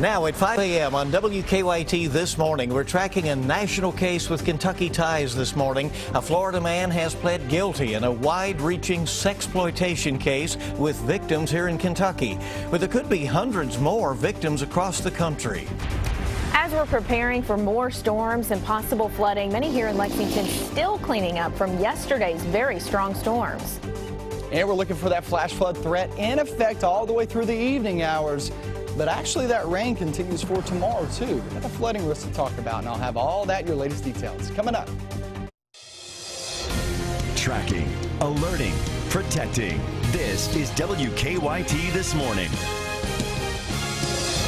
Now at 5 a.m. on WKYT this morning, we're tracking a national case with Kentucky ties this morning. A Florida man has pled guilty in a wide-reaching sexploitation case with victims here in Kentucky. But there could be hundreds more victims across the country. As we're preparing for more storms and possible flooding, many here in Lexington still cleaning up from yesterday's very strong storms. And we're looking for that flash flood threat in effect all the way through the evening hours. But actually, that rain continues for tomorrow, too. We've got the flooding risk to talk about, and I'll have all that, your latest details, coming up. Tracking, alerting, protecting. This is WKYT This Morning.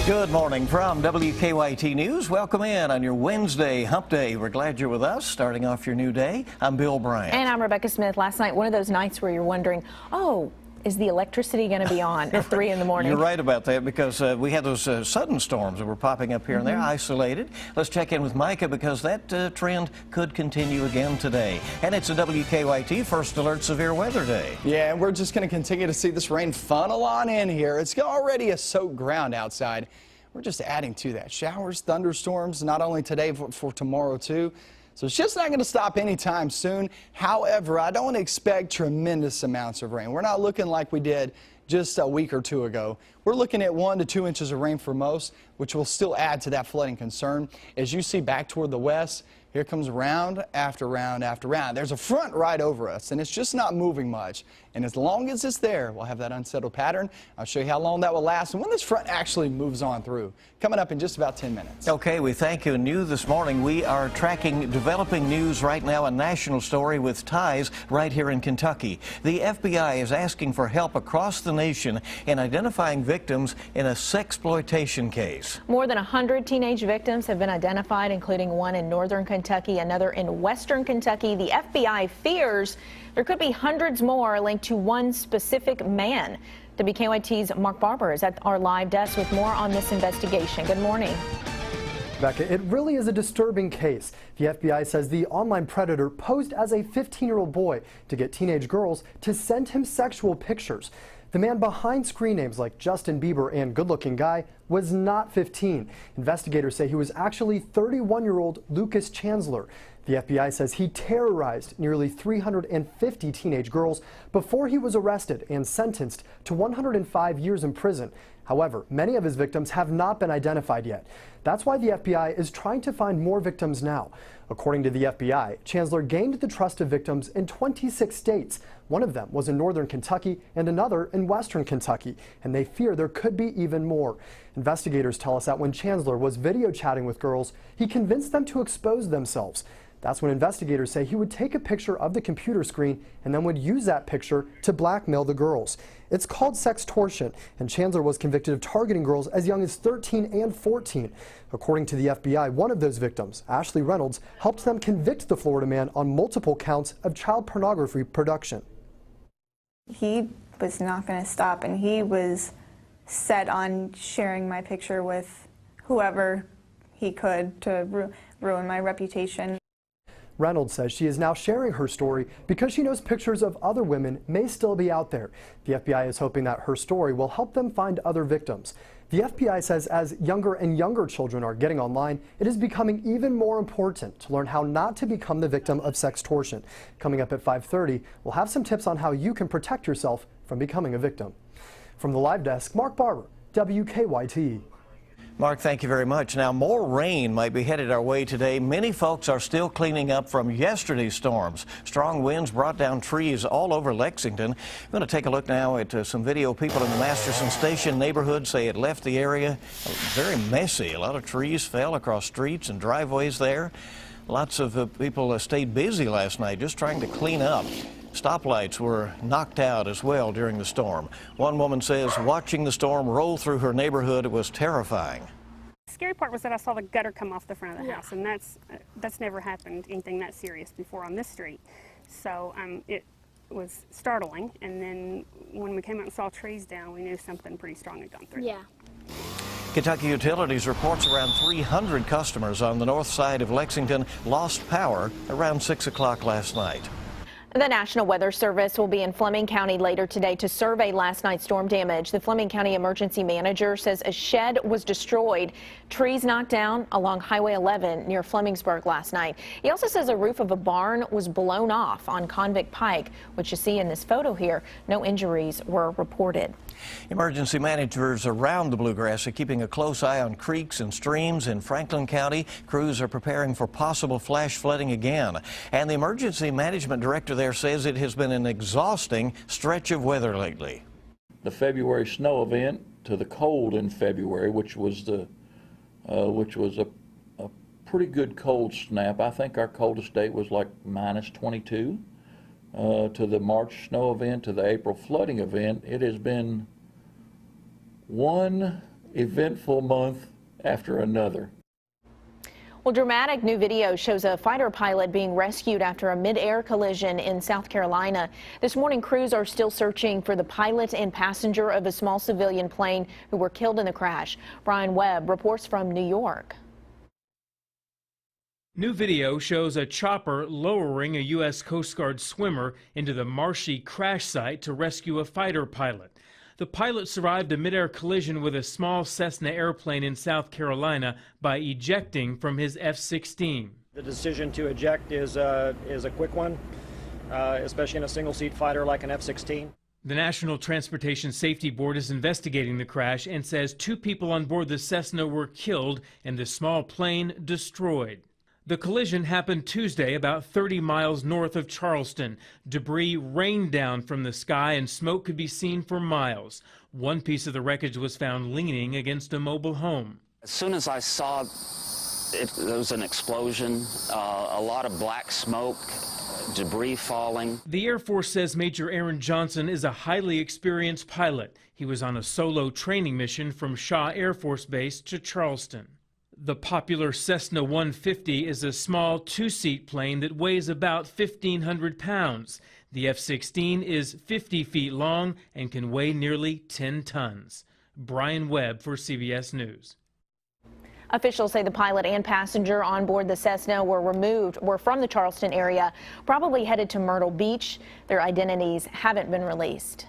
Good morning from WKYT News. Welcome in on your Wednesday hump day. We're glad you're with us, starting off your new day. I'm Bill Bryant. And I'm Rebecca Smith. Last night, one of those nights where you're wondering, oh, is the electricity going to be on at 3 in the morning? You're right about that, because we had those sudden storms that were popping up here and there, isolated. Let's check in with Micah, because that trend could continue again today. And it's a WKYT First Alert Severe Weather Day. Yeah, and we're just going to continue to see this rain funnel on in here. It's already a soaked ground outside. We're just adding to that. Showers, thunderstorms, not only today, but for tomorrow, too. So it's just not going to stop anytime soon. However, I don't expect tremendous amounts of rain. We're not looking like we did just a week or two ago. We're looking at 1 to 2 inches of rain for most, which will still add to that flooding concern. As you see back toward the west, here comes round after round after round. There's a front right over us, and it's just not moving much. And as long as it's there, we'll have that unsettled pattern. I'll show you how long that will last and when this front actually moves on through. Coming up in just about 10 minutes. Okay, we thank you. New this morning, we are tracking developing news right now, a national story with ties right here in Kentucky. The FBI is asking for help across the nation in identifying victims in a sexploitation case. More than 100 teenage victims have been identified, including one in northern Kentucky, another in western Kentucky. The FBI fears there could be hundreds more linked to one specific man. WKYT's Mark Barber is at our live desk with more on this investigation. Good morning. Becca, it really is a disturbing case. The FBI says the online predator posed as a 15-year-old boy to get teenage girls to send him sexual pictures. The man behind screen names like Justin Bieber and Good Looking Guy was not 15. Investigators say he was actually 31-year-old Lucas Chancellor. The FBI says he terrorized nearly 350 teenage girls before he was arrested and sentenced to 105 years in prison. However, many of his victims have not been identified yet. That's why the FBI is trying to find more victims now. According to the FBI, Chancellor gained the trust of victims in 26 states. One of them was in northern Kentucky and another in western Kentucky, and they fear there could be even more. Investigators tell us that when Chancellor was video chatting with girls, he convinced them to expose themselves. That's when investigators say he would take a picture of the computer screen and then would use that picture to blackmail the girls. It's called sextortion, and Chancellor was convicted of targeting girls as young as 13 and 14. According to the FBI, one of those victims, Ashley Reynolds, helped them convict the Florida man on multiple counts of child pornography production. He was not going to stop, and he was set on sharing my picture with whoever he could to ruin my reputation. Reynolds says she is now sharing her story because she knows pictures of other women may still be out there. The FBI is hoping that her story will help them find other victims. The FBI says as younger and younger children are getting online, it is becoming even more important to learn how not to become the victim of sextortion. Coming up at 5:30, we'll have some tips on how you can protect yourself from becoming a victim. From the live desk, Mark Barber, WKYT. Mark, thank you very much. Now, more rain might be headed our way today. Many folks are still cleaning up from yesterday's storms. Strong winds brought down trees all over Lexington. I'm going to take a look now at some video. People in the Masterson Station neighborhood say it left the area very messy. A lot of trees fell across streets and driveways there. Lots of people stayed busy last night just trying to clean up. Stoplights were knocked out as well during the storm. One woman says watching the storm roll through her neighborhood was terrifying. The scary part was that I saw the gutter come off the front of the house, and that's never happened, anything that serious before on this street. So it was startling, and then when we came out and saw trees down, we knew something pretty strong had gone through. Yeah. Kentucky Utilities reports around 300 customers on the north side of Lexington lost power around 6 o'clock last night. The National Weather Service will be in Fleming County later today to survey last night's storm damage. The Fleming County Emergency Manager says a shed was destroyed, trees knocked down along Highway 11 near Flemingsburg last night. He also says a roof of a barn was blown off on Convict Pike, which you see in this photo here. No injuries were reported. Emergency managers around the Bluegrass are keeping a close eye on creeks and streams in Franklin County. Crews are preparing for possible flash flooding again. And the emergency management director there says it has been an exhausting stretch of weather lately. The February snow event to the cold in February, which was a pretty good cold snap. I think our coldest date was like -22. To the March snow event, to the April flooding event, it has been one eventful month after another. Well, dramatic new video shows a fighter pilot being rescued after a mid-air collision in South Carolina. This morning, crews are still searching for the pilot and passenger of a small civilian plane who were killed in the crash. Brian Webb reports from New York. New video shows a chopper lowering a U.S. Coast Guard swimmer into the marshy crash site to rescue a fighter pilot. The pilot survived a mid-air collision with a small Cessna airplane in South Carolina by ejecting from his F-16. The decision to eject is a quick one, especially in a single-seat fighter like an F-16. The National Transportation Safety Board is investigating the crash and says 2 people on board the Cessna were killed and the small plane destroyed. The collision happened Tuesday about 30 miles north of Charleston. Debris rained down from the sky and smoke could be seen for miles. One piece of the wreckage was found leaning against a mobile home. As soon as I saw it, there was an explosion, a lot of black smoke, debris falling. The Air Force says Major Aaron Johnson is a highly experienced pilot. He was on a solo training mission from Shaw Air Force Base to Charleston. The popular Cessna 150 is a small 2-seat plane that weighs about 1,500 pounds. The F-16 is 50 feet long and can weigh nearly 10 tons. Brian Webb for CBS News. Officials say the pilot and passenger on board the Cessna were from the Charleston area, probably headed to Myrtle Beach. Their identities haven't been released.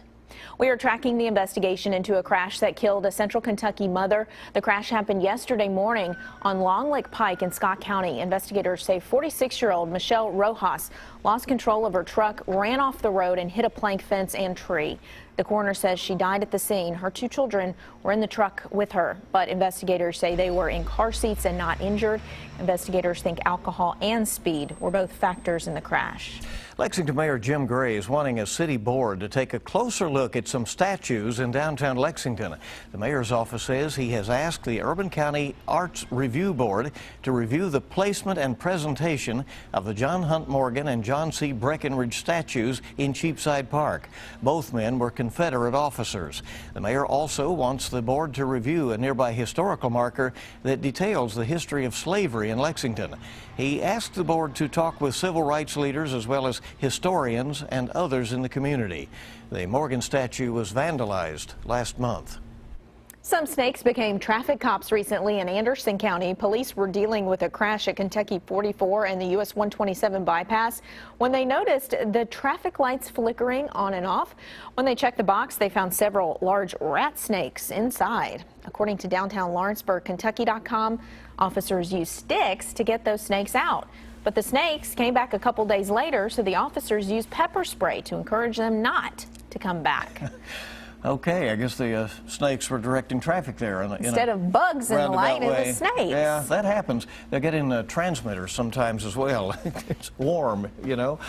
We are tracking the investigation into a crash that killed a Central Kentucky mother. The crash happened yesterday morning on Long Lake Pike in Scott County. Investigators say 46-year-old Michelle Rojas lost control of her truck, ran off the road, and hit a plank fence and tree. The coroner says she died at the scene. Her 2 children were in the truck with her, but investigators say they were in car seats and not injured. Investigators think alcohol and speed were both factors in the crash. Lexington Mayor Jim Gray is wanting a city board to take a closer look at some statues in downtown Lexington. The mayor's office says he has asked the Urban County Arts Review Board to review the placement and presentation of the John Hunt Morgan and John C. Breckinridge statues in Cheapside Park. Both men were Confederate officers. The mayor also wants the board to review a nearby historical marker that details the history of slavery in Lexington. He asked the board to talk with civil rights leaders as well as historians and others in the community. The Morgan statue was vandalized last month. Some snakes became traffic cops recently in Anderson County. Police were dealing with a crash at Kentucky 44 and the US 127 bypass when they noticed the traffic lights flickering on and off. When they checked the box, they found several large rat snakes inside. According to downtown Lawrenceburg, Kentucky.com, officers used sticks to get those snakes out. But the snakes came back a couple days later, so the officers used pepper spray to encourage them not to come back. Okay, I guess the snakes were directing traffic there. Instead of bugs in the light, it was snakes. Yeah, that happens. They're getting transmitters sometimes as well. It's warm, you know.